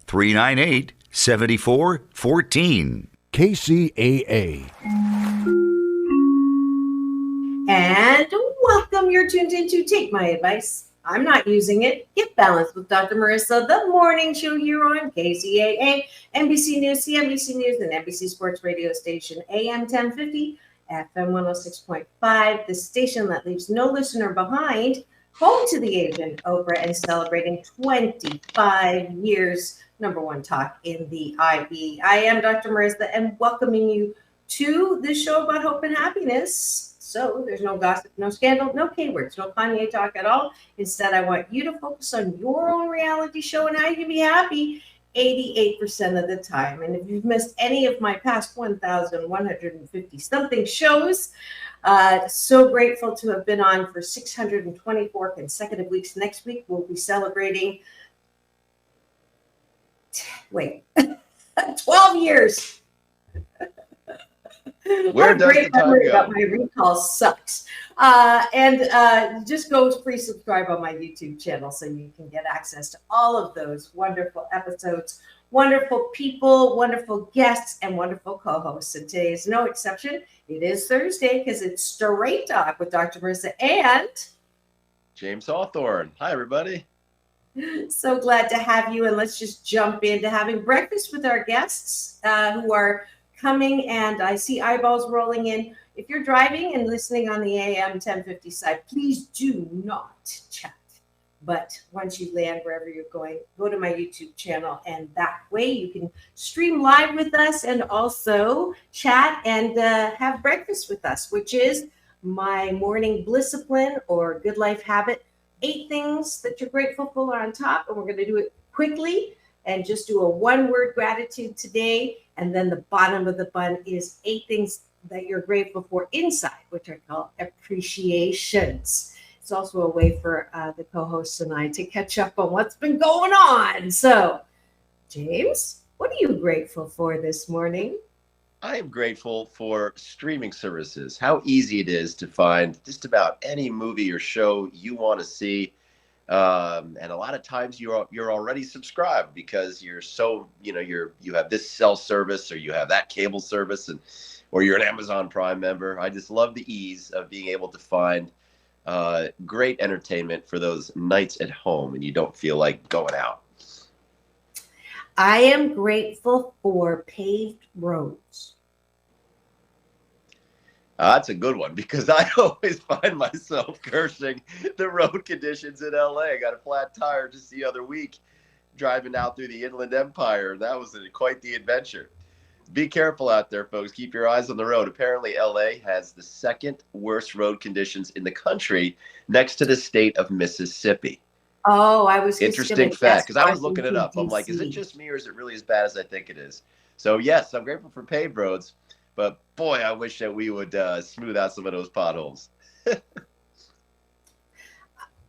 398 7414. KCAA. And welcome. You're tuned into Take My Advice. I'm not using it. Get Balanced with Dr. Marissa, the morning show here on KCAA, NBC News, CNBC News, and NBC Sports Radio Station, AM 1050, FM 106.5, the station that leaves no listener behind, home to the agent Oprah, and celebrating 25 years, number one talk in the IE. I am Dr. Marissa and welcoming you to this show about hope and happiness. So there's no gossip, no scandal, no K-words, no Kanye talk at all. Instead, I want you to focus on your own reality show and how you can be happy 88% of the time. And if you've missed any of my past 1,150 something shows, so grateful to have been on for 624 consecutive weeks. Next week, we'll be celebrating 12 years. Where does the time go? My recall sucks. Just go free subscribe on my YouTube channel so you can get access to all of those wonderful episodes, wonderful people, wonderful guests, and wonderful co-hosts. And today is no exception. It is Thursday because it's Straight Talk with Dr. Marissa and James Hawthorne. Hi, everybody. So glad to have you. And let's just jump into having breakfast with our guests who are coming, and I see eyeballs rolling in. If you're driving and listening on the AM 1050 side, please do not chat. But once you land wherever you're going, go to my YouTube channel, and that way you can stream live with us and also chat and have breakfast with us, which is my morning blissipline or good life habit. 8 things that you're grateful for on top, and we're going to do it quickly and just do a one-word gratitude today. And then the bottom of the bun is 8 things that you're grateful for inside, which I call appreciations. It's also a way for the co-hosts and I to catch up on what's been going on. So, James, what are you grateful for this morning? I am grateful for streaming services. How easy it is to find just about any movie or show you want to see. And a lot of times you're already subscribed because you're so, you have this cell service or you have that cable service or you're an Amazon Prime member. I just love the ease of being able to find great entertainment for those nights at home and you don't feel like going out. I am grateful for paved roads. That's a good one because I always find myself cursing the road conditions in LA. I got a flat tire just the other week driving out through the Inland Empire. That was quite the adventure. Be careful out there, folks. Keep your eyes on the road. Apparently, LA has the second worst road conditions in the country next to the state of Mississippi. Oh, I was interesting fact because I was looking it up. I'm like, is it just me or is it really as bad as I think it is? So, yes, I'm grateful for paved roads. But boy, I wish that we would smooth out some of those potholes.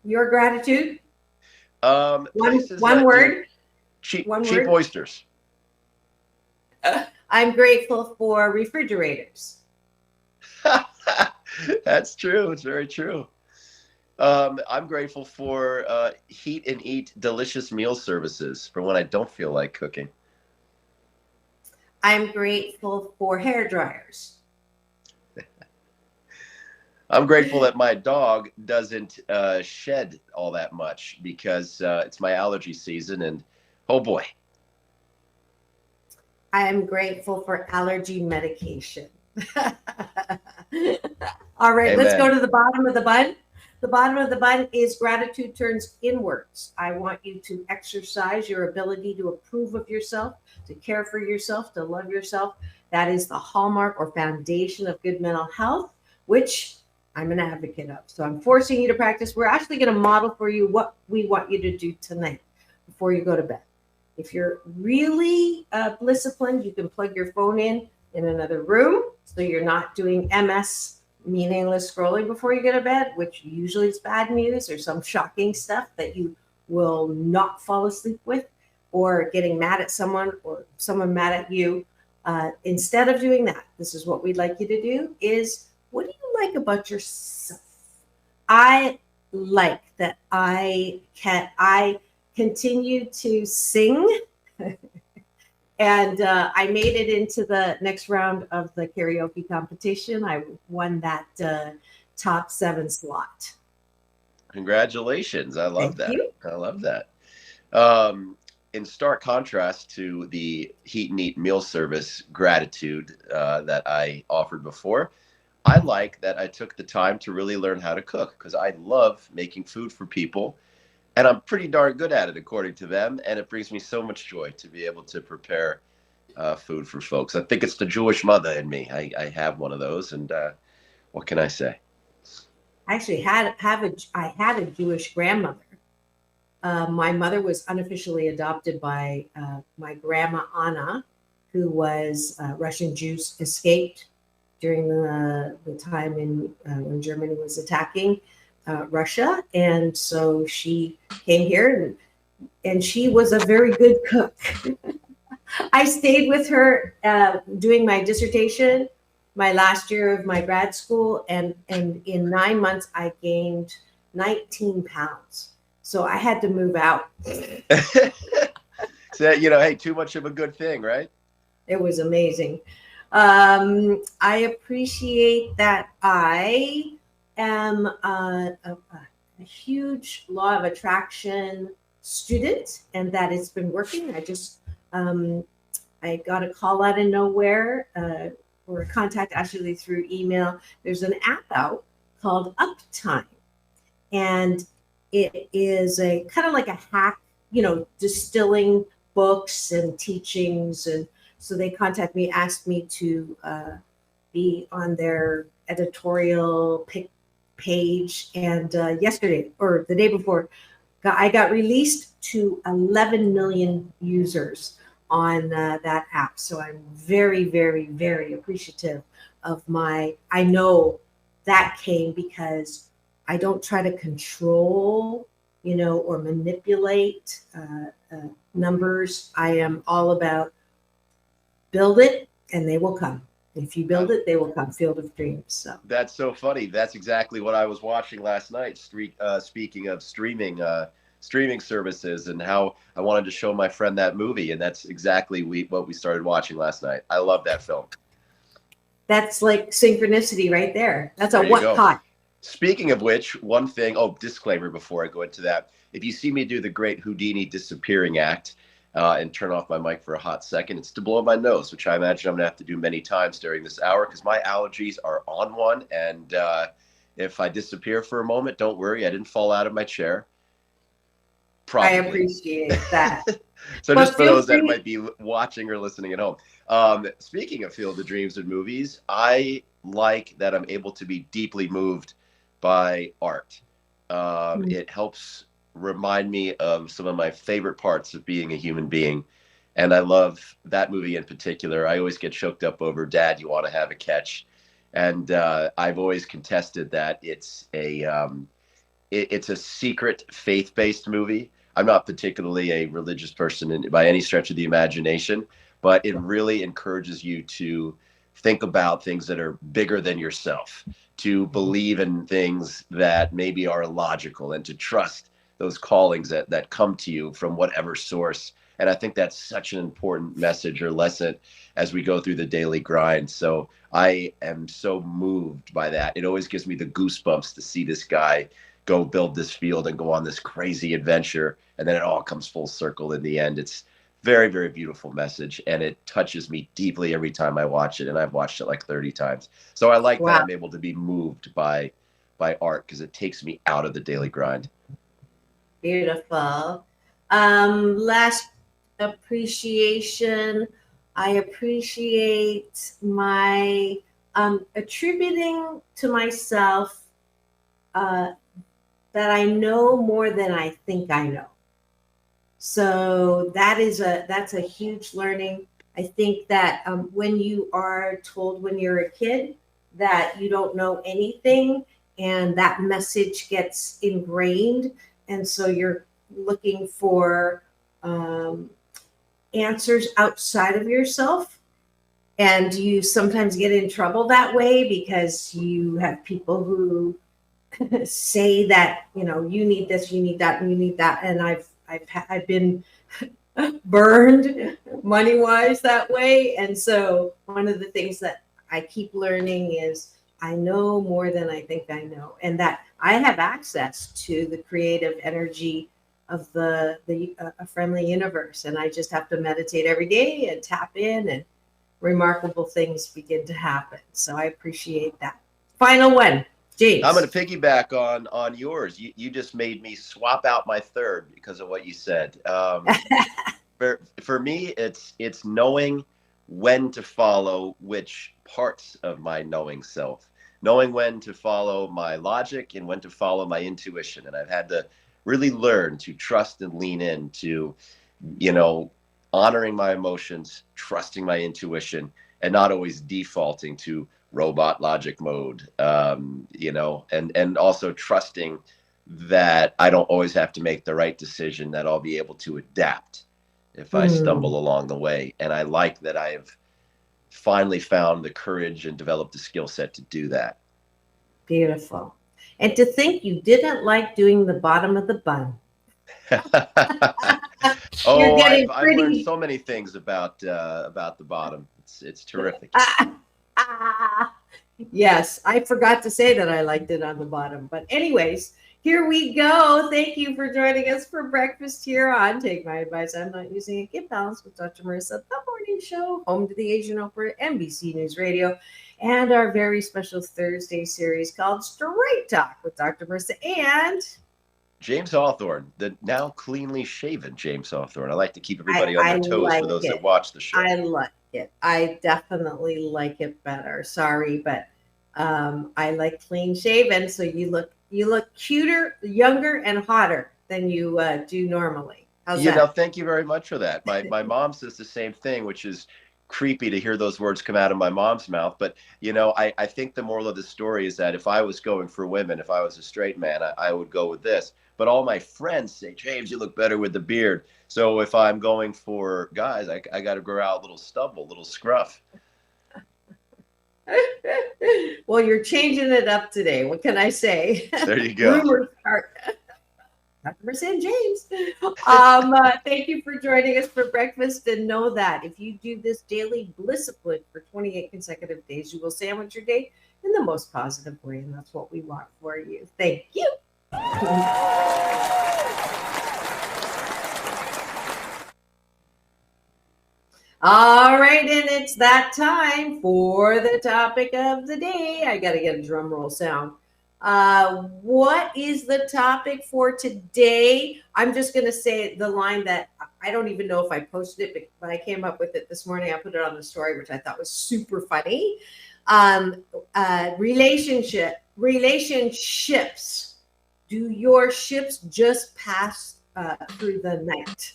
Your gratitude? One word. Cheap oysters. I'm grateful for refrigerators. That's true. It's very true. I'm grateful for heat and eat delicious meal services for when I don't feel like cooking. I'm grateful for hair dryers. I'm grateful that my dog doesn't shed all that much because it's my allergy season and oh boy. I am grateful for allergy medication. All right, Amen. Let's go to the bottom of the bun. The bottom of the bun is gratitude turns inwards. I want you to exercise your ability to approve of yourself, to care for yourself, to love yourself. That is the hallmark or foundation of good mental health, which I'm an advocate of. So I'm forcing you to practice. We're actually going to model for you what we want you to do tonight before you go to bed. If you're really disciplined, you can plug your phone in another room so you're not doing MS, meaningless scrolling before you go to bed, which usually is bad news or some shocking stuff that you will not fall asleep with, or getting mad at someone or someone mad at you. Instead of doing that, this is what we'd like you to do is, what do you like about yourself? I like that I continue to sing And I made it into the next round of the karaoke competition. I won that top 7 slot. Congratulations. I love Thank that. you. I love that. Um, in stark contrast to the heat and eat meal service gratitude that I offered before, I like that I took the time to really learn how to cook because I love making food for people. And I'm pretty darn good at it, according to them. And it brings me so much joy to be able to prepare food for folks. I think it's the Jewish mother in me. I have one of those. And what can I say? I actually I had a Jewish grandmother. My mother was unofficially adopted by my grandma Anna, who was Russian Jews escaped during the time when Germany was attacking Russia, and so she came here, and she was a very good cook. I stayed with her doing my dissertation, my last year of my grad school, and in 9 months I gained 19 pounds. So I had to move out. So, hey, too much of a good thing, right? It was amazing. I appreciate that I am a huge law of attraction student and that it's been working. I got a call out of nowhere or a contact actually through email. There's an app out called Uptime. And it is a kind of like a hack, distilling books and teachings. And so they contact me, asked me to be on their editorial page. And yesterday or the day before, I got released to 11 million users on that app. So I'm very, very, very appreciative of I know that came because I don't try to control, or manipulate numbers. I am all about build it and they will come. If you build it, they will come. Field of Dreams. So that's so funny. That's exactly what I was watching last night. Speaking of streaming services and how I wanted to show my friend that movie, and that's exactly what we started watching last night. I love that film. That's like synchronicity right there. That's There a you what go. pot. Speaking of which, one thing, disclaimer before I go into that. If you see me do the great Houdini disappearing act and turn off my mic for a hot second, it's to blow my nose, which I imagine I'm going to have to do many times during this hour because my allergies are on one. And if I disappear for a moment, don't worry, I didn't fall out of my chair. Probably. I appreciate that. So just for those that might be watching or listening at home. Speaking of Field of Dreams and movies, I like that I'm able to be deeply moved by art. It helps remind me of some of my favorite parts of being a human being. And I love that movie in particular. I always get choked up over Dad, You Want to Have a Catch. And I've always contested that it's a secret faith-based movie. I'm not particularly a religious person by any stretch of the imagination, but it really encourages you to think about things that are bigger than yourself, to believe in things that maybe are illogical, and to trust those callings that come to you from whatever source. And I think that's such an important message or lesson as we go through the daily grind. So I am so moved by that. It always gives me the goosebumps to see this guy go build this field and go on this crazy adventure. And then it all comes full circle in the end. It's very, very beautiful message. And it touches me deeply every time I watch it. And I've watched it like 30 times. So I like that I'm able to be moved by art because it takes me out of the daily grind. Beautiful. Last appreciation. I appreciate my attributing to myself that I know more than I think I know. So that's a huge learning. I think that when you are told when you're a kid that you don't know anything, and that message gets ingrained, and so you're looking for answers outside of yourself, and you sometimes get in trouble that way because you have people who say that you need this, you need that, and you need that, and I've been burned money wise that way. And so one of the things that I keep learning is I know more than I think I know, and that I have access to the creative energy of the a friendly universe, and I just have to meditate every day and tap in, and remarkable things begin to happen. So I appreciate that. Final one, I'm going James. to piggyback on yours. You just made me swap out my third because of what you said. For me, it's knowing when to follow which parts of my knowing self, knowing when to follow my logic and when to follow my intuition. And I've had to really learn to trust and lean into, you know, honoring my emotions, trusting my intuition, and not always defaulting to robot logic mode. And also trusting that I don't always have to make the right decision, that I'll be able to adapt if I Mm, stumble along the way. And I like that I've finally found the courage and developed the skill set to do that. beautiful. And to think you didn't like doing the bottom of the bun. You're Oh, I've getting I've learned pretty. so many things about the bottom. It's terrific. Ah, ah. Yes, I forgot to say that I liked it on the bottom. But, anyways, here we go. Thank you for joining us for breakfast here on Take My Advice. I'm Not Using It. Get Balanced with Dr. Marissa, the morning show, home to the Asian Oprah, NBC News Radio, and our very special Thursday series called Straight Talk with Dr. Marissa and James Hawthorne, the now cleanly shaven James Hawthorne. I like to keep I, everybody on I their toes for like those that it. watch the show. I like it. I definitely like it better. Sorry, but I like clean shaven, so you look cuter, younger, and hotter than you do normally. How's that? Thank you very much for that. My mom says the same thing, which is creepy to hear those words come out of my mom's mouth. But I think the moral of the story is that if I was going for women, if I was a straight man, I would go with this. But all my friends say, James, you look better with the beard. So if I'm going for guys, I got to grow out a little stubble, a little scruff. Well, you're changing it up today. What can I say? There you go. Rumors are Dr. Marissa and James. Thank you for joining us for breakfast. And know that if you do this daily blissipline for 28 consecutive days, you will sandwich your day in the most positive way. And that's what we want for you. Thank you. All right, and it's that time for the topic of the day. I got to get a drum roll sound. What is the topic for today? I'm just going to say the line that I don't even know if I posted it, but I came up with it this morning. I put it on the story, which I thought was super funny. Relationships. Do your ships just pass through the night?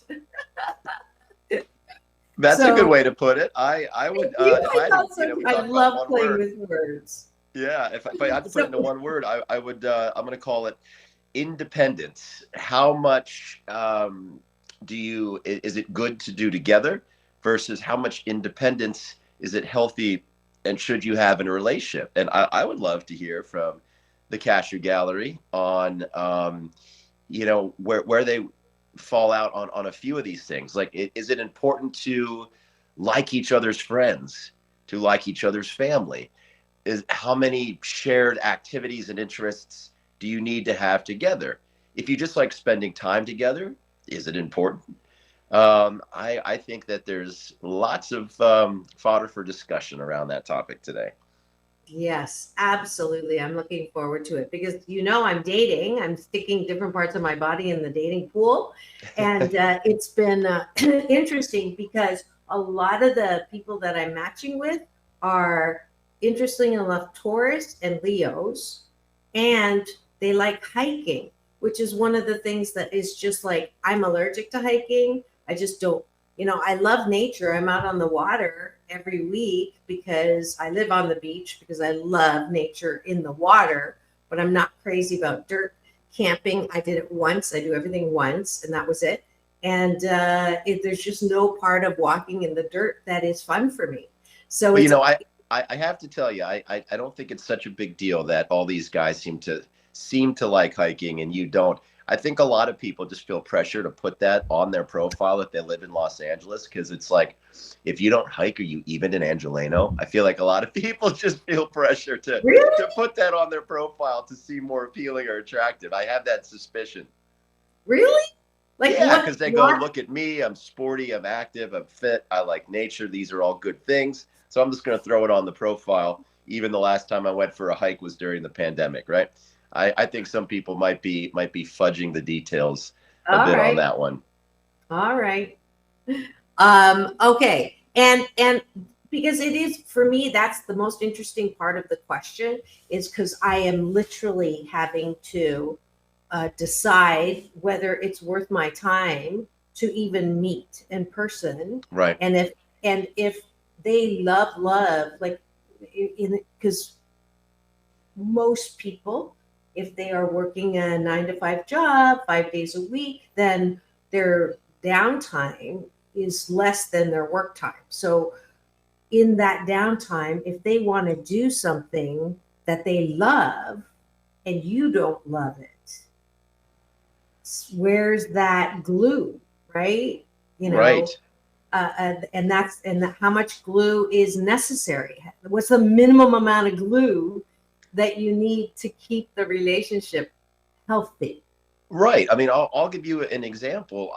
That's a good So way to put it. I would if I had to, we I talk about love one playing word. with words. Yeah, if I had to put it So into one word, I would I'm going to call it independence. How much is it good to do together versus how much independence is it healthy and should you have in a relationship? And I would love to hear from the Cashew Gallery on where they fall out on a few of these things. Like, is it important to like each other's friends, to like each other's family? Is how many shared activities and interests do you need to have together? If you just like spending time together, is it important? I think that there's lots of fodder for discussion around that topic today. yes, absolutely. I'm looking forward to it because I'm dating. I'm sticking different parts of my body in the dating pool, and it's been interesting because a lot of the people that I'm matching with are, interesting enough, Taurus and Leos, and they like hiking, which is one of the things that is just like I'm allergic to hiking. I just don't. I love nature. I'm out on the water every week because I live on the beach because I love nature in the water, but I'm not crazy about dirt camping. I did it once. I do everything once, and that was it. And there's just no part of walking in the dirt that is fun for me. So Well, it's I have to tell you, I don't think it's such a big deal that all these guys seem to like hiking and you don't. I think a lot of people just feel pressure to put that on their profile if they live in Los Angeles, because it's like, if you don't hike, are you even in Angeleno? I feel like a lot of people just feel pressure Really? to put that on their profile to seem more appealing or attractive. I have that suspicion. Really? Like Yeah, what? because they go, What? look at me. I'm sporty. I'm active. I'm fit. I like nature. These are all good things. So I'm just going to throw it on the profile. Even the last time I went for a hike was during the pandemic, right? I think some people might be fudging the details a All bit on right. that one. All right. Okay. And because it is for me, that's the most interesting part of the question is because I am literally having to decide whether it's worth my time to even meet in person, Right. and if they love like in because most people, if they are working a 9 to 5 job 5 days a week, then their downtime is less than their work time. So in that downtime, if they want to do something that they love and you don't love it, where's that glue, right? You Right. know, and how much glue is necessary? What's the minimum amount of glue that you need to keep the relationship healthy? Right. I mean, I'll give you an example.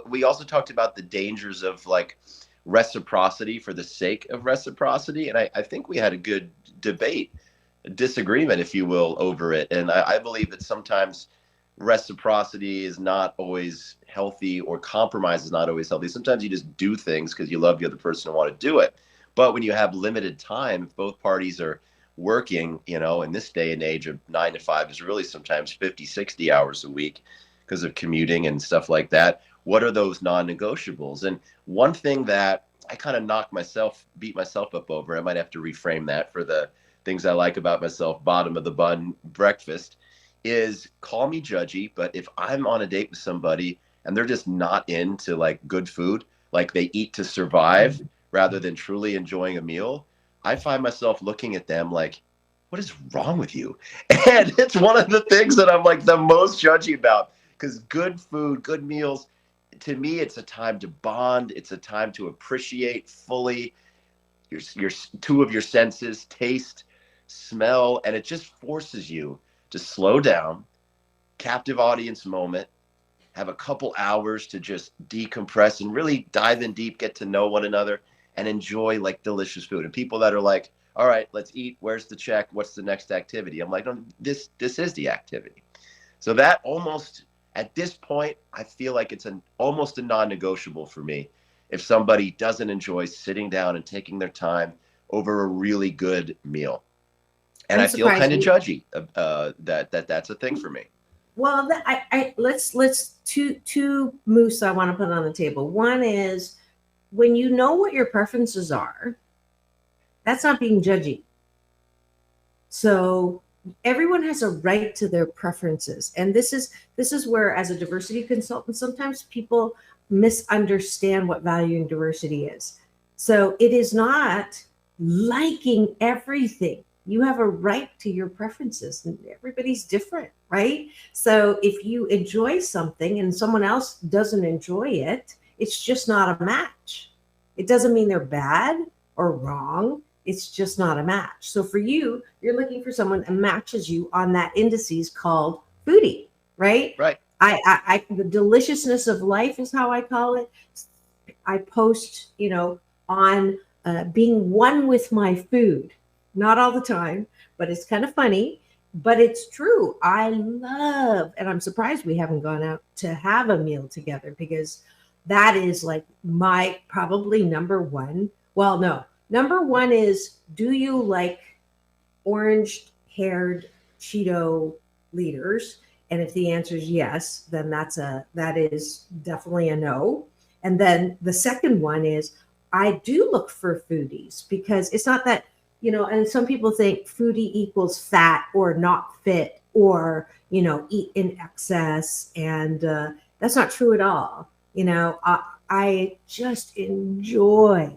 We also talked about the dangers of like reciprocity for the sake of reciprocity. And I think we had a good debate, disagreement, if you will, over it. And I believe that sometimes reciprocity is not always healthy, or compromise is not always healthy. Sometimes you just do things because you love the other person and want to do it. But when you have limited time, if both parties are working, in this day and age of 9 to 5 is really sometimes 50, 60 hours a week because of commuting and stuff like that. What are those non-negotiables? And one thing that I kind of beat myself up over, I might have to reframe that for the things I like about myself, bottom of the bun breakfast, is call me judgy, but if I'm on a date with somebody and they're just not into like good food, like they eat to survive rather than truly enjoying a meal, I find myself looking at them like, what is wrong with you? And it's one of the things that I'm like the most judgy about, because good food, good meals, to me, it's a time to bond. It's a time to appreciate fully your two of your senses, taste, smell, and it just forces you to slow down, captive audience moment, have a couple hours to just decompress and really dive in deep, get to know one another, and enjoy like delicious food. And people that are like, all right, let's eat. Where's the check? What's the next activity? I'm like, no, this is the activity. So that almost at this point, I feel like it's almost a non-negotiable for me. If somebody doesn't enjoy sitting down and taking their time over a really good meal, and I'm I feel surprised kind of we judgy that's a thing for me. well that, I let's two moose I want to put on the table. One is when you know what your preferences are, that's not being judgy. So everyone has a right to their preferences, and this is where, as a diversity consultant, sometimes people misunderstand what valuing diversity is. So it is not liking everything. You have a right to your preferences, and everybody's different, right? So if you enjoy something and someone else doesn't enjoy it, it's just not a match. It doesn't mean they're bad or wrong. It's just not a match. So for you, you're looking for someone that matches you on that indices called foodie, right? Right. The deliciousness of life is how I call it. I post, on being one with my food. Not all the time, but it's kind of funny. But it's true. I love, and I'm surprised we haven't gone out to have a meal together, because that is like my probably number one. Well, no, number one is, do you like orange haired Cheeto leaders? And if the answer is yes, then that is definitely a no. And then the second one is, I do look for foodies, because it's not that, and some people think foodie equals fat or not fit or, eat in excess. And that's not true at all. I just enjoy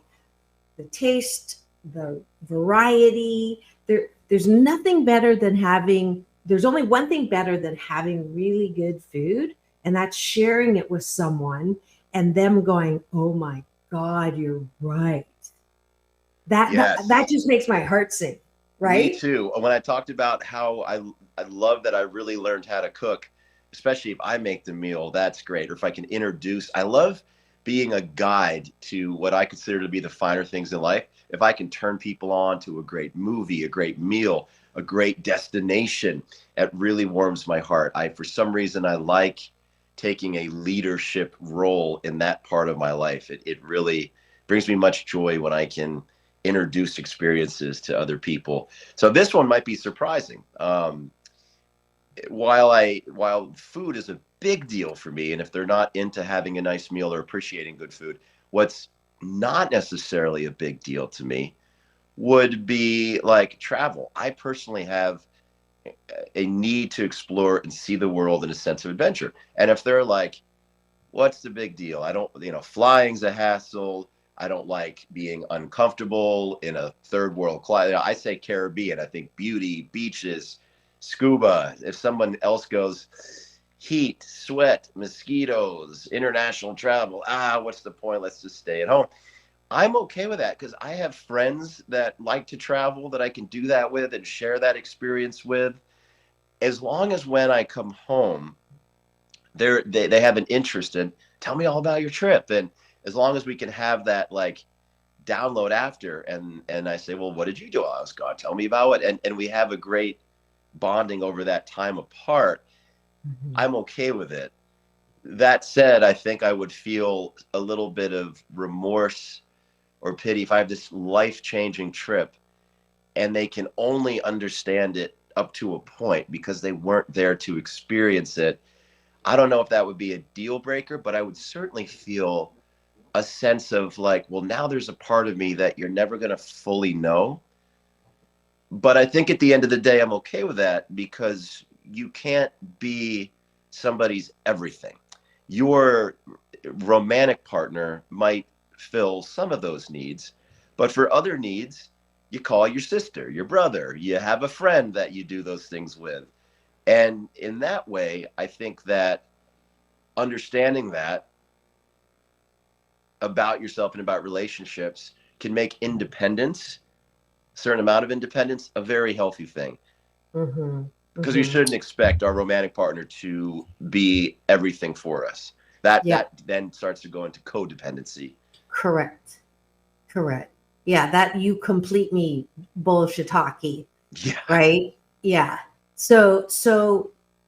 the taste, the variety. There's nothing better than having there's only one thing better than having really good food, and that's sharing it with someone and them going, "Oh my God, you're right." That Yes. just makes my heart sing, Me right? too. When I talked about how I love that I really learned how to cook, especially if I make the meal, that's great. Or if I can introduce, I love being a guide to what I consider to be the finer things in life. If I can turn people on to a great movie, a great meal, a great destination, it really warms my heart. For some reason, I like taking a leadership role in that part of my life. It really brings me much joy when I can introduce experiences to other people. So this one might be surprising. While food is a big deal for me, and if they're not into having a nice meal or appreciating good food, what's not necessarily a big deal to me would be like travel. I personally have a need to explore and see the world in a sense of adventure. And if they're like, what's the big deal? I don't, flying's a hassle. I don't like being uncomfortable in a third world climate. I say Caribbean. I think beauty, beaches, scuba. If someone else goes, heat, sweat, mosquitoes, international travel, what's the point? Let's just stay at home. I'm okay with that because I have friends that like to travel that I can do that with and share that experience with. As long as when I come home, they have an interest in, tell me all about your trip. And as long as we can have that like download after, and I say, well, what did you do? I was God, tell me about it. And we have a great bonding over that time apart. Mhm. I'm okay with it. That said, I think I would feel a little bit of remorse or pity if I have this life-changing trip and they can only understand it up to a point because they weren't there to experience it. I don't know if that would be a deal breaker, but I would certainly feel a sense of like, well, now there's a part of me that you're never going to fully know. But I think at the end of the day, I'm okay with that because you can't be somebody's everything. Your romantic partner might fill some of those needs, but for other needs, you call your sister, your brother, you have a friend that you do those things with. And in that way, I think that understanding that about yourself and about relationships can make independence, a certain amount of independence, a very healthy thing. Mhm. Because we Mhm. shouldn't expect our romantic partner to be everything for us. That Yep. then starts to go into codependency. Correct. Correct. Yeah, that you complete me bullshitaki, Yeah. right? Yeah. So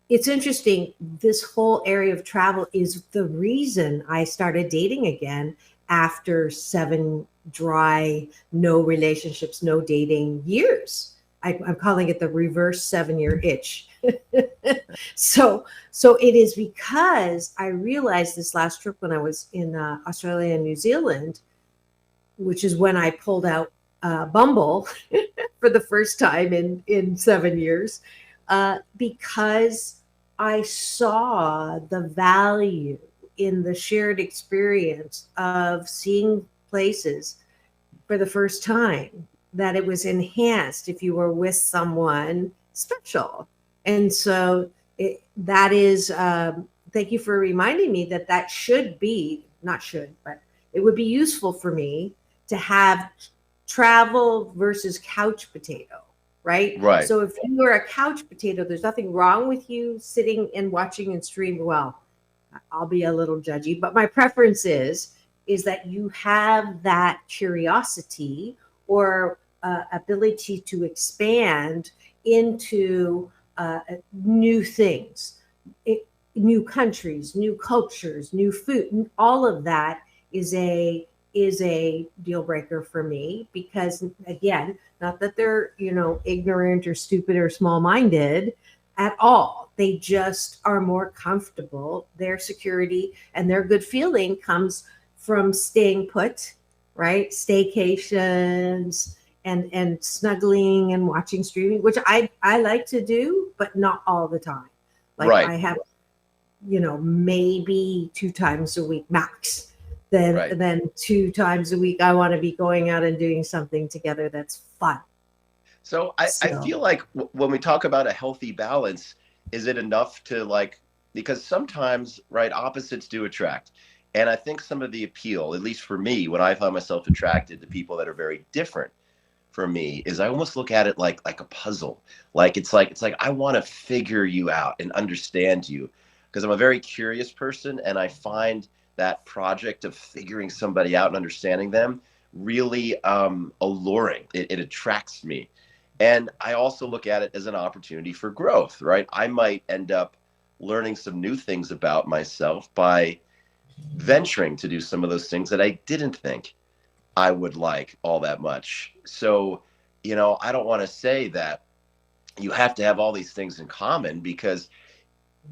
it's interesting. This whole area of travel is the reason I started dating again after 7 dry, no relationships, no dating years. I'm calling it the reverse 7-year itch. so so it is because I realized this last trip when I was in Australia and New Zealand, which is when I pulled out Bumble for the first time in 7 years, because I saw the value in the shared experience of seeing places for the first time, that it was enhanced if you were with someone special. And so that is, thank you for reminding me that that should be, not should, but it would be useful for me to have travel versus couch potato, right? Right. So if you are a couch potato, there's nothing wrong with you sitting and watching and stream. Well, I'll be a little judgy, but my preference is that you have that curiosity or ability to expand into new things, new countries, new cultures, new food. All of that is a deal breaker for me because, again, not that they're ignorant or stupid or small minded at all. They just are more comfortable. Their security and their good feeling comes from staying put, right? Staycations and snuggling and watching streaming, which I like to do, but not all the time. Like Right. I have, maybe 2 times a week max. Then Right. then 2 times a week I want to be going out and doing something together that's fun. So I So feel like when we talk about a healthy balance, is it enough to like, because sometimes, right, opposites do attract. And I think some of the appeal, at least for me, when I find myself attracted to people that are very different from me, is I almost look at it like a puzzle. Like I want to figure you out and understand you because I'm a very curious person and I find that project of figuring somebody out and understanding them really alluring. It attracts me. And I also look at it as an opportunity for growth, right? I might end up learning some new things about myself by venturing to do some of those things that I didn't think I would like all that much. So, I don't want to say that you have to have all these things in common because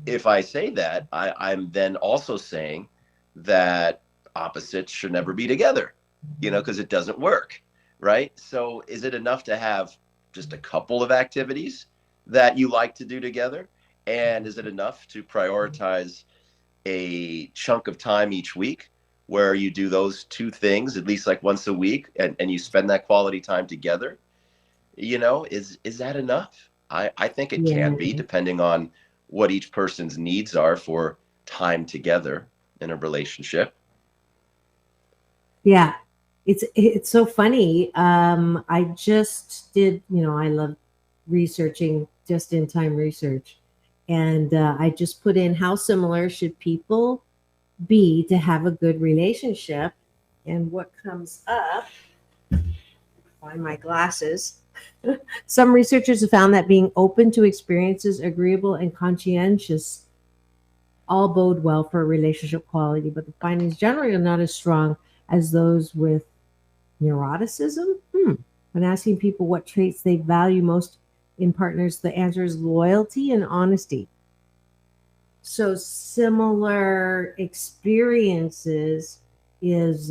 if I say that, I'm then also saying that opposites should never be together, because it doesn't work, right? So, is it enough to have just a couple of activities that you like to do together? And is it enough to prioritize a chunk of time each week where you do those two things at least like once a week and you spend that quality time together? Is that enough? I think it Yeah, can be depending on what each person's needs are for time together in a relationship. yeah. It's so funny. I just did, I love researching just in time research. And I just put in how similar should people be to have a good relationship? And what comes up, find my glasses. Some researchers have found that being open to experiences, agreeable, and conscientious all bode well for relationship quality, but the findings generally are not as strong as those with neuroticism. When asking people what traits they value most in partners, the answer is loyalty and honesty. So similar experiences is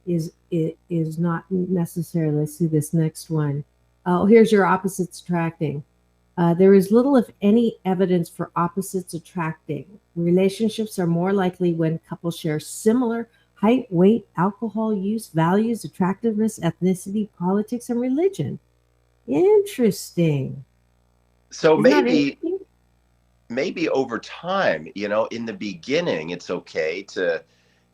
is not necessarily. Let's see this next one. Oh, here's your opposites attracting. There is little, if any, evidence for opposites attracting. Relationships are more likely when couples share similar height, weight, alcohol use, values, attractiveness, ethnicity, politics, and religion. Interesting. So Isn't that maybe interesting? maybe over time, in the beginning it's okay to,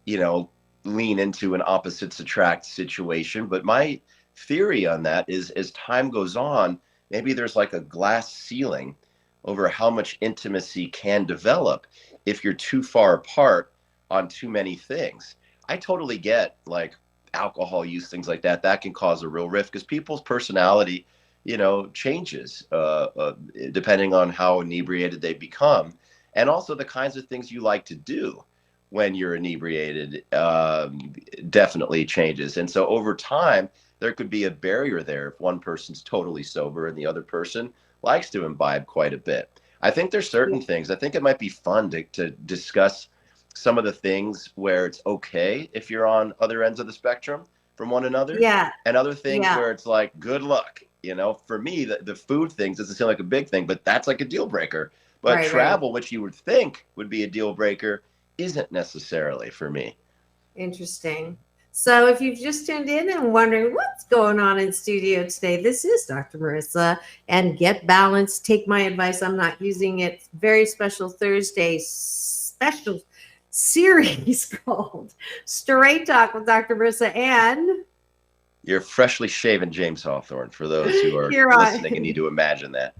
you know, lean into an opposites attract situation. But my theory on that is as time goes on, maybe there's like a glass ceiling over how much intimacy can develop if you're too far apart on too many things. I totally get like alcohol use, things like that. That can cause a real rift because people's personality, changes depending on how inebriated they become. And also the kinds of things you like to do when you're inebriated definitely changes. And so over time, there could be a barrier there if one person's totally sober and the other person likes to imbibe quite a bit. I think there's certain things. I think it might be fun to discuss some of the things where it's okay if you're on other ends of the spectrum from one another, Yeah, and other things yeah, where it's like, good luck. For me, the food things doesn't seem like a big thing, but that's like a deal breaker. But right, right. travel, which you would think would be a deal breaker, isn't necessarily for me. Interesting. So, if you've just tuned in and wondering what's going on in studio today, this is Dr. Marissa and Get Balanced. Take my advice. I'm not using it. Very special Thursday special series called Straight Talk with Dr. Marissa and You're freshly shaven James Hawthorne for those who are here listening and on need to imagine that.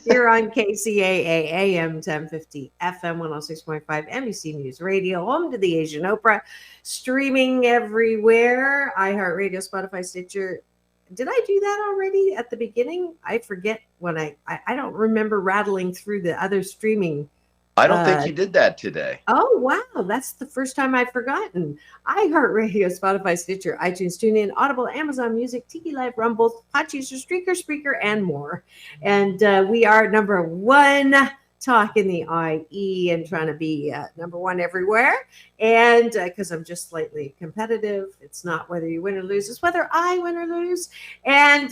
here on KCAA AM 1050 FM 106.5 NBC News Radio, home to the Asian Oprah, streaming everywhere. iHeartRadio, Spotify, Stitcher. Did I do that already at the beginning? I forget when I don't remember rattling through the other streaming. I don't think you did that today. Oh, wow. That's the first time I've forgotten. iHeartRadio, Spotify, Stitcher, iTunes, TuneIn, Audible, Amazon Music, Tiki Live, Rumble, Podchaser, Streaker, Spreaker, and more. And we are number one talk in the IE and trying to be number one everywhere. And because I'm just slightly competitive, it's not whether you win or lose, it's whether I win or lose. And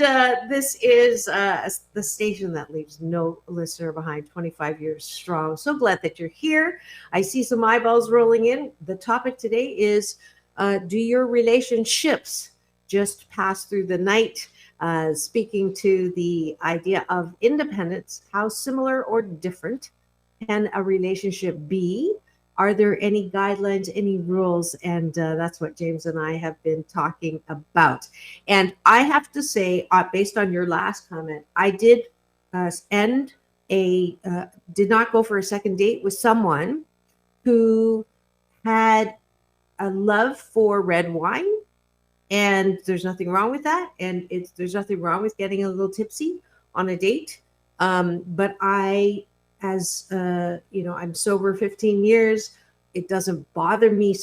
this is the station that leaves no listener behind, 25 years strong. So glad that you're here. I see some eyeballs rolling in. The topic today is do your relationships just pass through the night? speaking to the idea of independence, how similar or different can a relationship be? Are there any guidelines, any rules? And that's what James and I have been talking about. And I have to say, based on your last comment, I did end did not go for a second date with someone who had a love for red wine, and there's nothing wrong with that, and there's nothing wrong with getting a little tipsy on a date. But I, as I'm sober 15 years. It doesn't bother me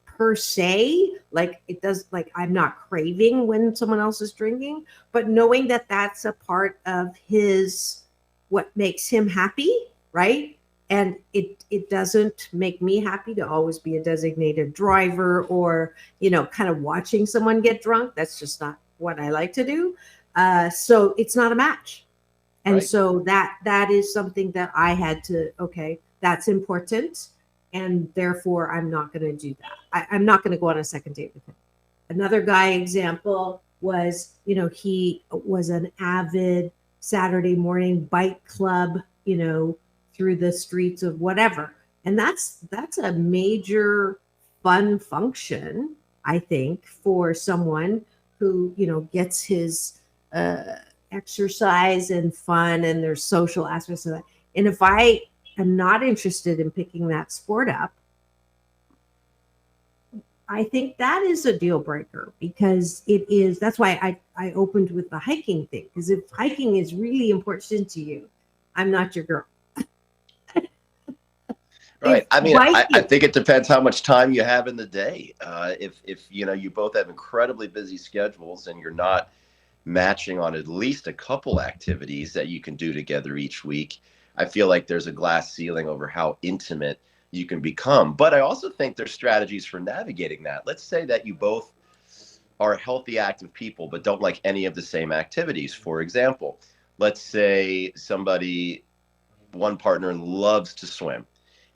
per se, like it does, like I'm not craving when someone else is drinking, but knowing that that's a part of his, what makes him happy, right? And it doesn't make me happy to always be a designated driver, or kind of watching someone get drunk. That's just not what I like to do. So it's not a match. And Right. so that is something that I had to, okay, that's important, and therefore I'm not going to do that. I'm not going to go on a second date with him. Another guy example was, he was an avid Saturday morning bike club, through the streets of whatever. And that's a major fun function, I think, for someone who, gets his exercise and fun, and there's social aspects of that. And if I am not interested in picking that sport up, I think that is a deal breaker, because it is. That's why I opened with the hiking thing, because if hiking is really important to you, I'm not your girl. Right. If I mean, I biking, think it depends how much time you have in the day. If you both have incredibly busy schedules and you're not matching on at least a couple activities that you can do together each week, I feel like there's a glass ceiling over how intimate you can become. But I also think there's strategies for navigating that. Let's say that you both are healthy, active people, but don't like any of the same activities. For example, let's say one partner loves to swim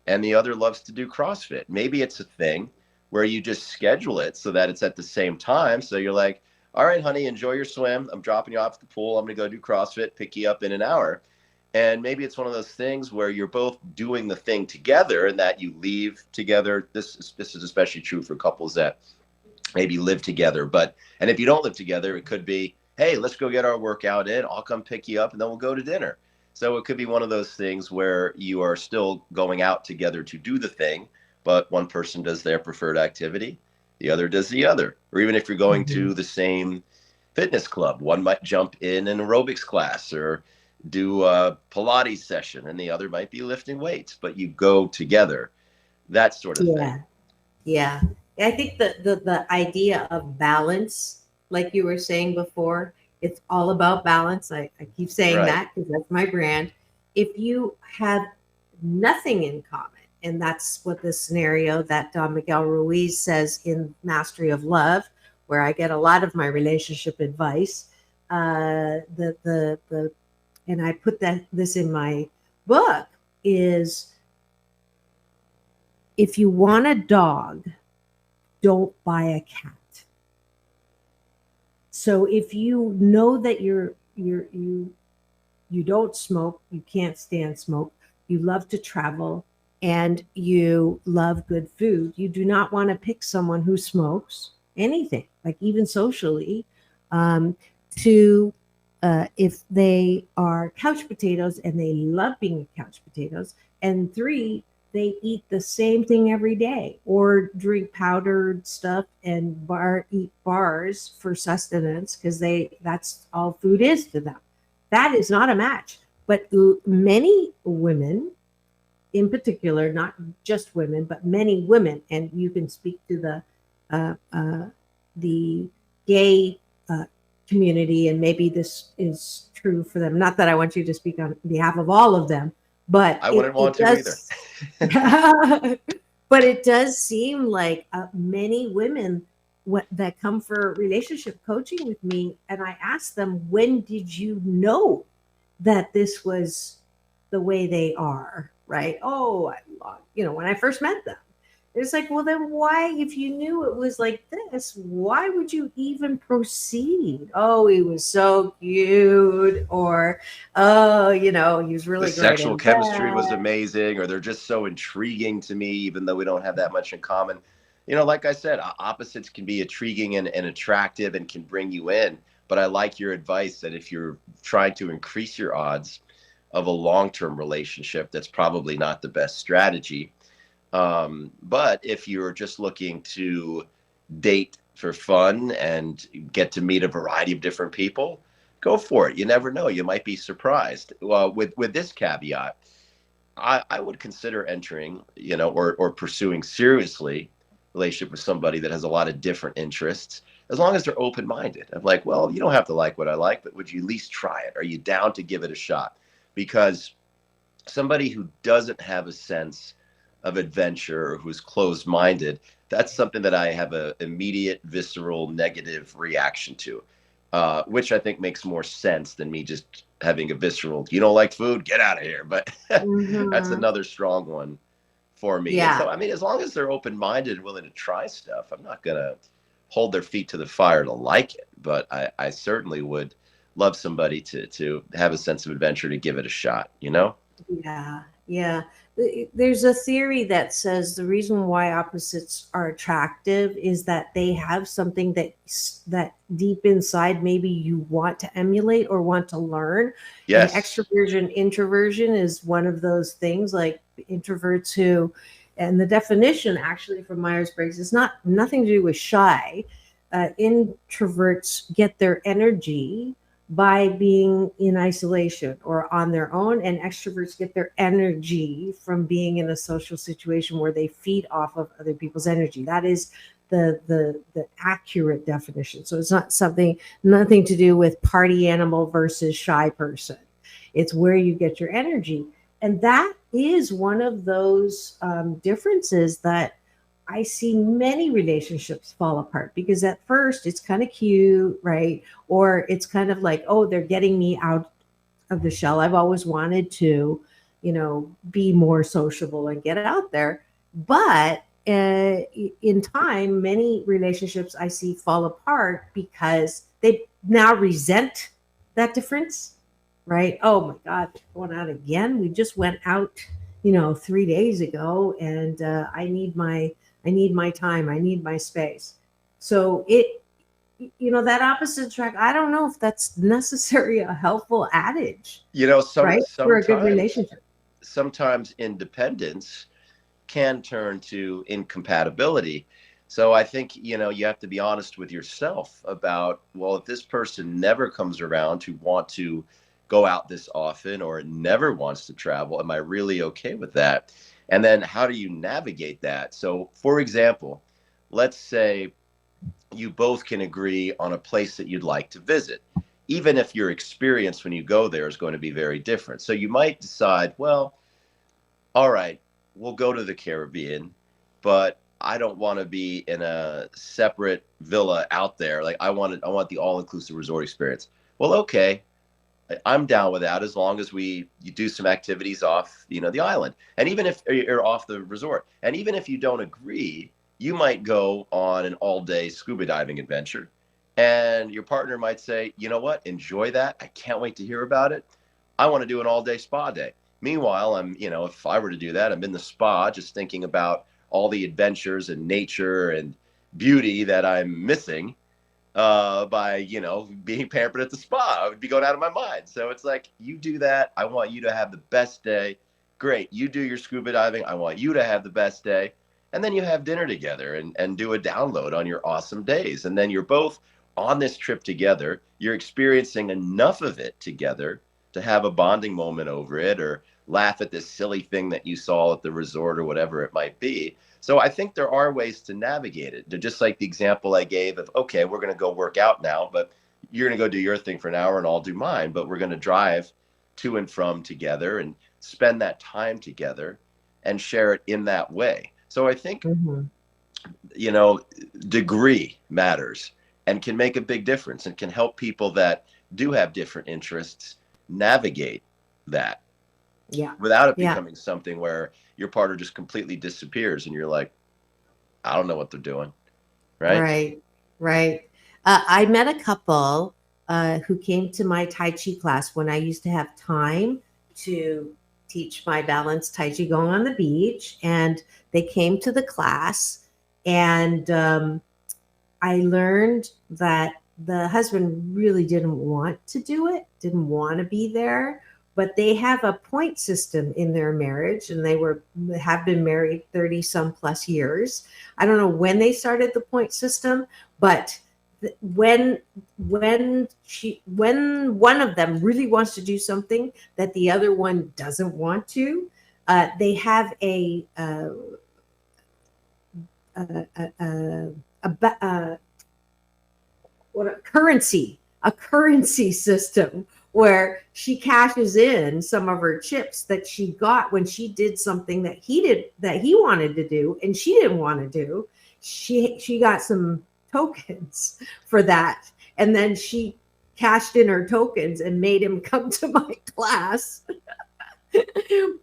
and the other loves to do CrossFit. Maybe it's a thing where you just schedule it so that it's at the same time. So you're like, all right, honey, enjoy your swim. I'm dropping you off at the pool. I'm going to go do CrossFit, pick you up in an hour. And maybe it's one of those things where you're both doing the thing together and that you leave together. This is especially true for couples that maybe live together. And if you don't live together, it could be, hey, let's go get our workout in. I'll come pick you up and then we'll go to dinner. So it could be one of those things where you are still going out together to do the thing, but one person does their preferred activity, the other does the other. Or even if you're going Mhm. to the same fitness club, one might jump in an aerobics class or do a Pilates session, and the other might be lifting weights, but you go together, that sort of thing. Yeah. Yeah. I think the idea of balance, like you were saying before, it's all about balance. I keep saying Right. that because that's my brand. If you have nothing in common, and that's what the scenario that Don Miguel Ruiz says in Mastery of Love, where I get a lot of my relationship advice. The and I put this in my book, is if you want a dog, don't buy a cat. So if you know that you don't smoke, you can't stand smoke, you love to travel, and you love good food, you do not want to pick someone who smokes anything, like even socially, um, to if they are couch potatoes and they love being couch potatoes, and three, they eat the same thing every day, or drink powdered stuff and eat bars for sustenance, because that's all food is to them. That is not a match. But many women, in particular, not just women, but many women, and you can speak to the gay community, and maybe this is true for them. Not that I want you to speak on behalf of all of them, but I wouldn't it want to either. does. But it does seem like many women that come for relationship coaching with me, and I ask them, when did you know that this was the way they are? Right? Oh, when I first met them. It's like, well, then why, if you knew it was like this, why would you even proceed? Oh, he was so cute, or oh, he was The really great sexual in chemistry was bed. amazing, or they're just so intriguing to me, even though we don't have that much in common. Like I said, opposites can be intriguing and attractive and can bring you in. But I like your advice that if you're trying to increase your odds of a long term relationship, that's probably not the best strategy. But if you're just looking to date for fun and get to meet a variety of different people, go for it. You never know. You might be surprised. Well, with this caveat, I would consider entering, or pursuing seriously relationship with somebody that has a lot of different interests, as long as they're open minded. I'm like, well, you don't have to like what I like, but would you at least try it? Are you down to give it a shot? Because somebody who doesn't have a sense of adventure or who's closed minded, that's something that I have a immediate visceral negative reaction to, which I think makes more sense than me just having a visceral, you don't like food, get out of here. But that's Hmm. another strong one for me. And Yeah. so, I mean, as long as they're open minded and willing to try stuff, I'm not going to hold their feet to the fire to like it. But I certainly would love somebody to have a sense of adventure to give it a shot, you know? Yeah, yeah. There's a theory that says the reason why opposites are attractive is that they have something that deep inside maybe you want to emulate or want to learn. And Yes. extroversion, introversion is one of those things. Like introverts who, and the definition actually from Myers-Briggs is not nothing to do with shy. Introverts get their energy by being in isolation or on their own, and extroverts get their energy from being in a social situation where they feed off of other people's energy. That is the accurate definition. So it's not something, nothing to do with party animal versus shy person. It's where you get your energy, and that is one of those differences that I see many relationships fall apart, because at first it's kind of cute, right? Or it's kind of like, oh, they're getting me out of the shell. I've always wanted to, be more sociable and get out there. But in time, many relationships I see fall apart because they now resent that difference, right? Oh my God, going out again. We just went out, 3 days ago, and I need my time. I need my space. So that opposite track, I don't know if that's necessary a helpful adage, right? For a good Sometimes relationship. independence can turn to incompatibility. So I think, you have to be honest with yourself about, well, if this person never comes around to want to go out this often or never wants to travel, am I really okay with that? And then how do you navigate that? So, for example, let's say you both can agree on a place that you'd like to visit, even if your experience when you go there is going to be very different. So you might decide, well, all right, we'll go to the Caribbean, but I don't want to be in a separate villa out there. Like I want the all-inclusive resort experience. Well, okay, I'm down with that as long as you do some activities off, the island. And even if you're off the resort, and even if you don't agree, you might go on an all-day scuba diving adventure. And your partner might say, you know what, enjoy that. I can't wait to hear about it. I want to do an all-day spa day. Meanwhile, if I were to do that, I'm in the spa just thinking about all the adventures and nature and beauty that I'm missing by being pampered at the spa. I would be going out of my mind. So it's like, you do that, I want you to have the best day. Great, you do your scuba diving, I want you to have the best day. And then you have dinner together and do a download on your awesome days. And then you're both on this trip together. You're experiencing enough of it together to have a bonding moment over it, or laugh at this silly thing that you saw at the resort or whatever it might be. So I think there are ways to navigate it. Just like the example I gave of, okay, we're going to go work out now, but you're going to go do your thing for an hour and I'll do mine, but we're going to drive to and from together and spend that time together and share it in that way. So I think, Hmm. you know, degree matters and can make a big difference and can help people that do have different interests navigate that Yeah. without it Yeah. becoming something where your partner just completely disappears and you're like, I don't know what they're doing. Right. Right, right. I met a couple who came to my Tai Chi class when I used to have time to teach my balanced Tai Chi going on the beach. And they came to the class, and I learned that the husband really didn't want to do it, didn't want to be there, but they have a point system in their marriage, and have been married 30 some plus years. I don't know when they started the point system, but when one of them really wants to do something that the other one doesn't want to, they have a, a, a what a currency system where she cashes in some of her chips that she got when she did something that he wanted to do and she didn't want to do. She got some tokens for that, and then she cashed in her tokens and made him come to my class.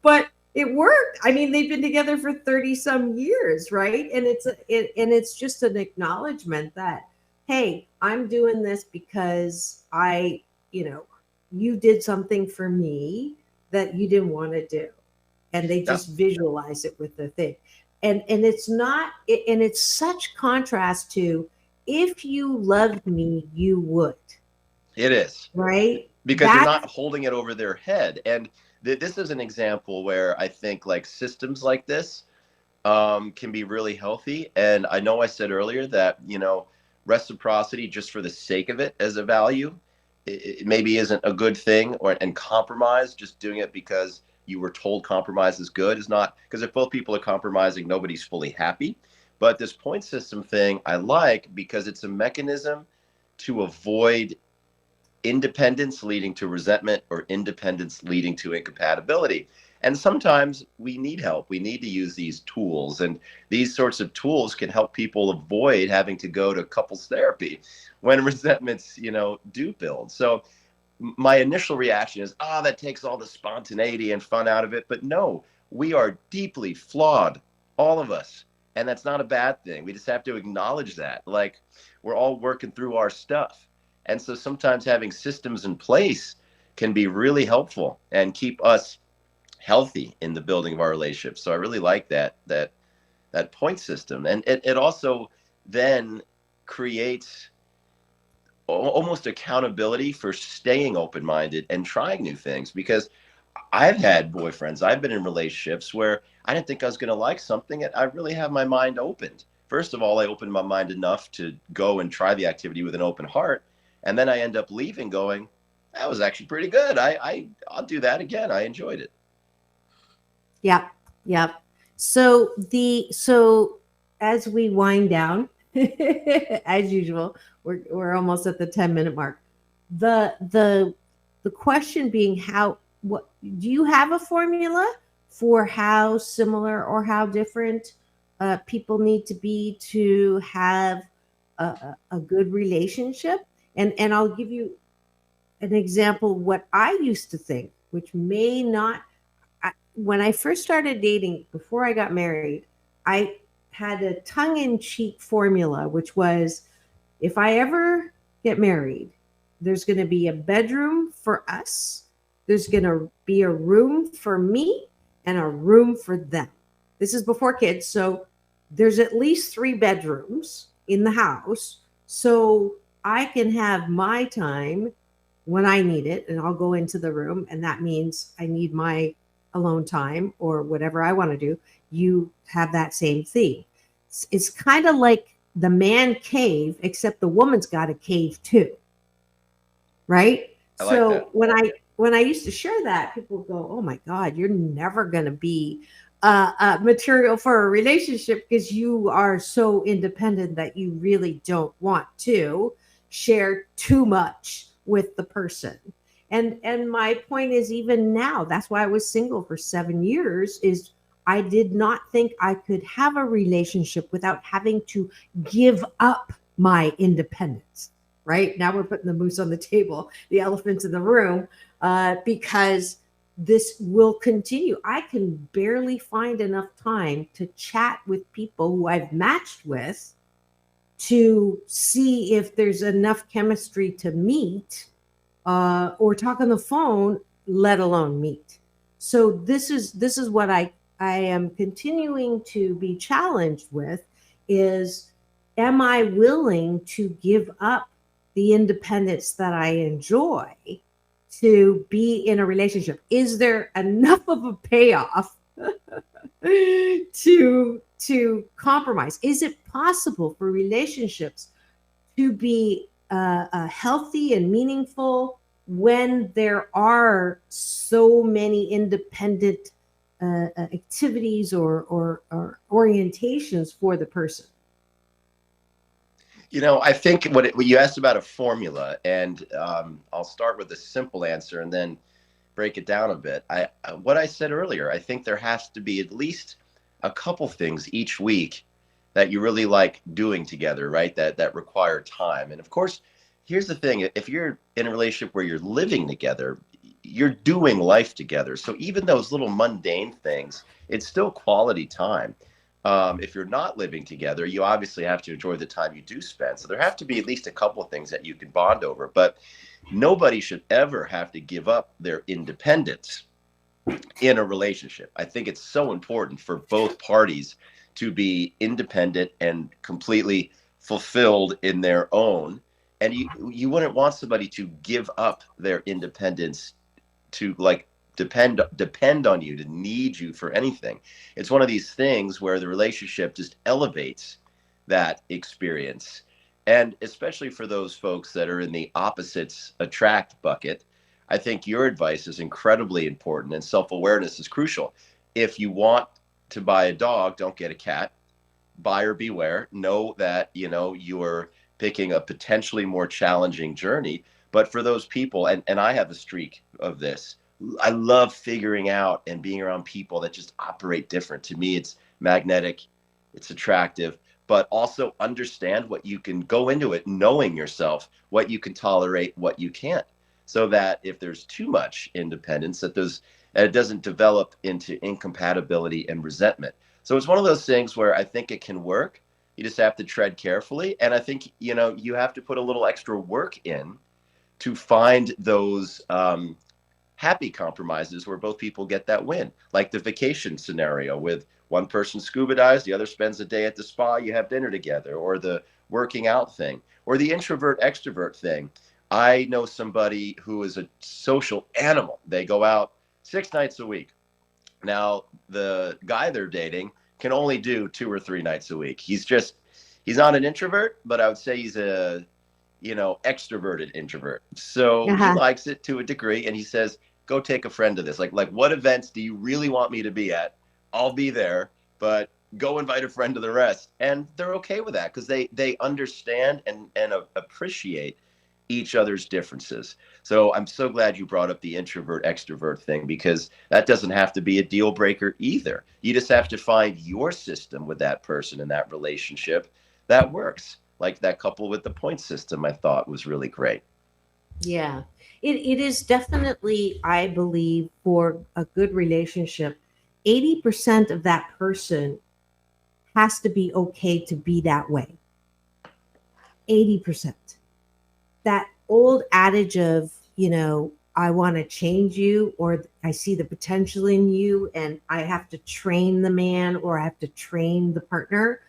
But it worked. I mean, they've been together for 30 some years, right? And it's just an acknowledgement that, hey, I'm doing this because you did something for me that you didn't want to do. And they Yeah, just visualize it with the thing. And it's not, and it's such contrast to, if you loved me, you would, it is, right? because you're That's not holding it over their head. And this is an example where I think like systems like this can be really healthy. And I know I said earlier that, reciprocity just for the sake of it as a value, it maybe isn't a good thing, and compromise, just doing it because you were told compromise is good, is not, because if both people are compromising, nobody's fully happy. But this point system thing I like because it's a mechanism to avoid independence leading to resentment or independence leading to incompatibility. And sometimes we need help. We need to use these tools. And these sorts of tools can help people avoid having to go to couples therapy when resentments, do build. So my initial reaction is, that takes all the spontaneity and fun out of it. But no, we are deeply flawed, all of us. And that's not a bad thing. We just have to acknowledge that. Like, we're all working through our stuff. And so sometimes having systems in place can be really helpful and keep us healthy in the building of our relationships. So I really like that point system. And it also then creates almost accountability for staying open-minded and trying new things, because I've had boyfriends, I've been in relationships where I didn't think I was going to like something, and I really have my mind opened. First of all, I opened my mind enough to go and try the activity with an open heart, and then I end up leaving going, that was actually pretty good. I'll do that again. I enjoyed it. Yep, yep. So as we wind down, as usual, we're almost at the 10-minute mark. The question being, what do you have a formula for how similar or how different people need to be to have a good relationship? And I'll give you an example what I used to think, which may not. When I first started dating, before I got married, I had a tongue in cheek formula, which was, if I ever get married, there's going to be a bedroom for us, there's going to be a room for me, and a room for them. This is before kids. So there's at least 3 bedrooms in the house. So I can have my time when I need it, and I'll go into the room. And that means I need my alone time or whatever I want to do. You have that same thing. It's kind of like the man cave, except the woman's got a cave too, right? I like So that. when I used to share that, people go, "Oh my God, you're never going to be material for a relationship because you are so independent that you really don't want to share too much with the person." And my point is, even now, that's why I was single for 7 years, is I did not think I could have a relationship without having to give up my independence. Right now, we're putting the moose on the table, the elephants in the room, because this will continue. I can barely find enough time to chat with people who I've matched with to see if there's enough chemistry to meet or talk on the phone, let alone meet. So this is what I am continuing to be challenged with is, am I willing to give up the independence that I enjoy to be in a relationship? Is there enough of a payoff to compromise? Is it possible for relationships to be healthy and meaningful when there are so many independent activities or orientations for the person? I think what you asked about a formula, and I'll start with a simple answer and then break it down a bit. What I said earlier, I think there has to be at least a couple things each week that you really like doing together, right? That require time. And of course, here's the thing: if you're in a relationship where you're living together, you're doing life together. So even those little mundane things, it's still quality time. If you're not living together, you obviously have to enjoy the time you do spend. So there have to be at least a couple of things that you can bond over. But nobody should ever have to give up their independence in a relationship. I think it's so important for both parties to be independent and completely fulfilled in their own. And you wouldn't want somebody to give up their independence to like depend on you, to need you for anything. It's one of these things where the relationship just elevates that experience. And especially for those folks that are in the opposites attract bucket, I think your advice is incredibly important, and self-awareness is crucial. If you want to buy a dog, don't get a cat. Buyer beware. Know that, you're picking a potentially more challenging journey. But for those people, and I have a streak of this, I love figuring out and being around people that just operate different. To me, it's magnetic, it's attractive, but also understand what you can go into it, knowing yourself, what you can tolerate, what you can't, so that if there's too much independence, that it doesn't develop into incompatibility and resentment. So it's one of those things where I think it can work. You just have to tread carefully. And I think, you have to put a little extra work in to find those happy compromises where both people get that win. Like the vacation scenario with one person scuba dives, the other spends a day at the spa, you have dinner together, or the working out thing, or the introvert extrovert thing. I know somebody who is a social animal. They go out 6 nights a week. Now, the guy they're dating can only do 2 or 3 nights a week. He's not an introvert, but I would say he's a, extroverted introvert. So he Uh-huh. likes it to a degree, and he says, "Go take a friend to this. Like what events do you really want me to be at? I'll be there, but go invite a friend to the rest." And they're okay with that because they understand and appreciate each other's differences. So I'm so glad you brought up the introvert extrovert thing, because that doesn't have to be a deal breaker either. You just have to find your system with that person in that relationship that works. Like that couple with the point system, I thought was really great. Yeah. It is definitely, I believe, for a good relationship, 80% of that person has to be okay to be that way. 80%. That old adage of, I want to change you, or I see the potential in you and I have to train the man or I have to train the partner,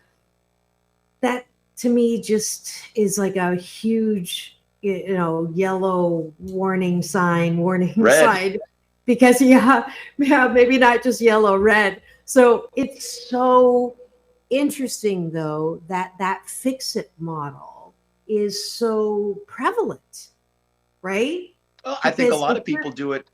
that to me just is like a huge, yellow warning sign, warning Red. sign, because yeah, maybe not just yellow, red. So it's so interesting though that fix it model is so prevalent, right? Well, I think a Because lot if of you're people do it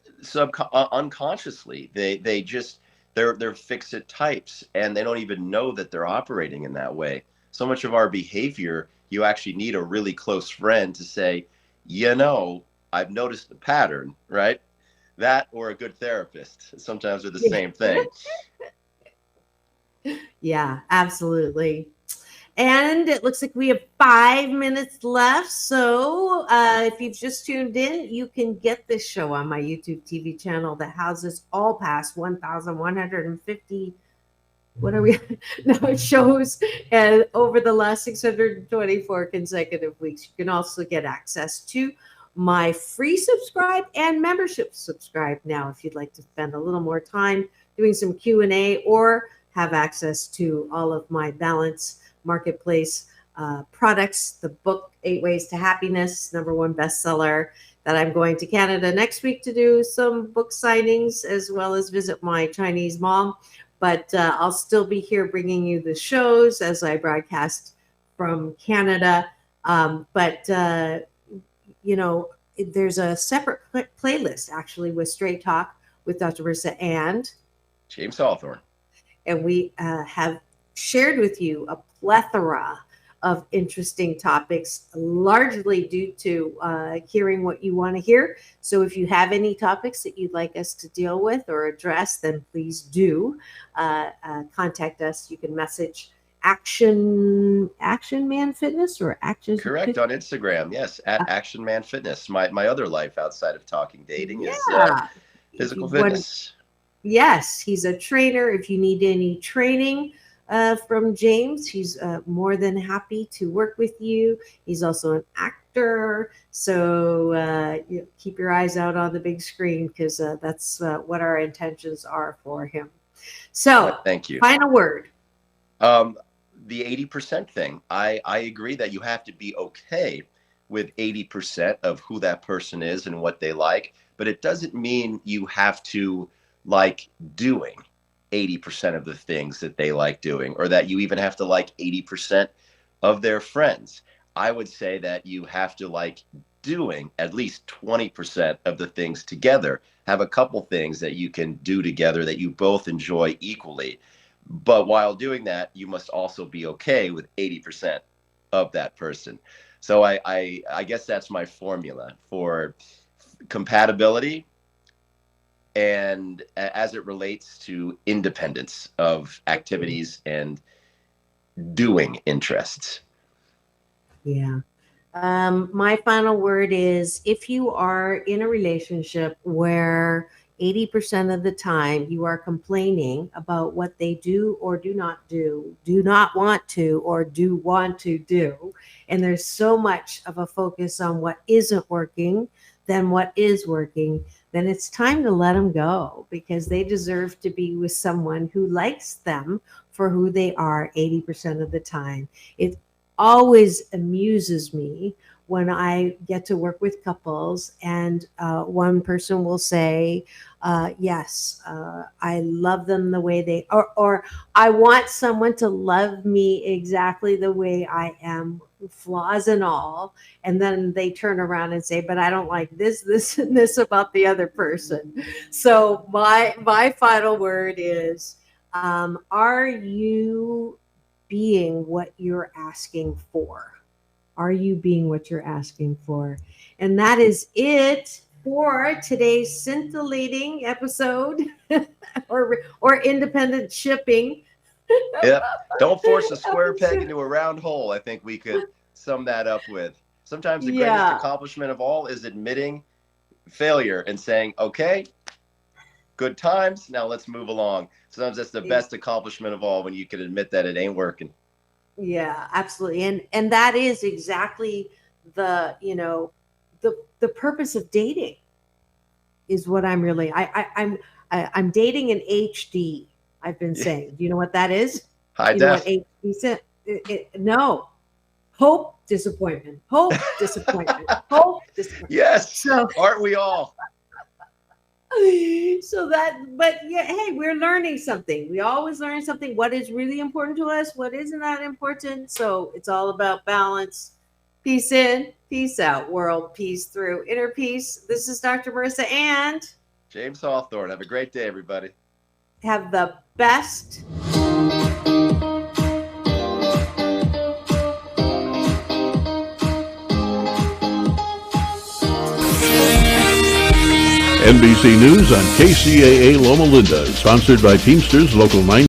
unconsciously. They're fix-it types, and they don't even know that they're operating in that way. So much of our behavior, you actually need a really close friend to say, I've noticed the pattern, right? That or a good therapist. Sometimes they're the yeah, same thing. yeah, absolutely. And it looks like we have 5 minutes left. So if you've just tuned in, you can get this show on my YouTube TV channel that houses all past 1,150. What are we? No, it shows and over the last 624 consecutive weeks. You can also get access to my free subscribe and membership subscribe now if you'd like to spend a little more time doing some Q&A or have access to all of my Balance Marketplace products, the book 8 Ways to Happiness, #1 bestseller, that I'm going to Canada next week to do some book signings as well as visit my Chinese mom. But I'll still be here bringing you the shows as I broadcast from Canada. You know, there's a separate playlist actually with Straight Talk with Dr. Marissa and James Hawthorne. And we have shared with you a plethora of interesting topics, largely due to hearing what you want to hear. So if you have any topics that you'd like us to deal with or address, then please do contact us. You can message Action Man Fitness or Action. Correct, on Instagram. Yes, at Action Man Fitness. My other life outside of talking dating is physical fitness. Yes, he's a trainer. If you need any training from James, he's more than happy to work with you. He's also an actor, so keep your eyes out on the big screen because that's what our intentions are for him. So, thank you. Final word. The 80% thing. I agree that you have to be okay with 80% of who that person is and what they like, but it doesn't mean you have to like doing 80% of the things that they like doing, or that you even have to like 80% of their friends. I would say that you have to like doing at least 20% of the things together. Have a couple things that you can do together that you both enjoy equally. But while doing that, you must also be okay with 80% of that person. So I guess that's my formula for compatibility, and as it relates to independence of activities and doing interests. Yeah. My final word is, if you are in a relationship where 80% of the time you are complaining about what they do or do not want to or do want to do, and there's so much of a focus on what isn't working than what is working, then it's time to let them go, because they deserve to be with someone who likes them for who they are 80% of the time. It always amuses me when I get to work with couples and one person will say, yes, I love them the way they are, or I want someone to love me exactly the way I am, flaws and all. And then they turn around and say, but I don't like this, and this about the other person. So my final word is, are you being what you're asking for? Are you being what you're asking for? And that is it for today's scintillating episode or independent shipping. Yep. Don't force a square peg into a round hole. I think we could sum that up with. Sometimes the greatest accomplishment of all is admitting failure and saying, okay, good times, now let's move along. Sometimes that's the best accomplishment of all, when you can admit that it ain't working. Yeah, absolutely. And that is exactly the purpose of dating, is what I'm really, I'm dating in HD. I've been saying, do you know what that is? High def. No. Hope, disappointment. Hope, disappointment. Hope, disappointment. Yes. So, aren't we all? But yeah, hey, we're learning something. We always learn something. What is really important to us? What isn't that important? So it's all about balance. Peace in, peace out, world peace through, inner peace. This is Dr. Marissa and James Hawthorne. Have a great day, everybody. Have the best. NBC News on KCAA Loma Linda, sponsored by Teamsters Local 9.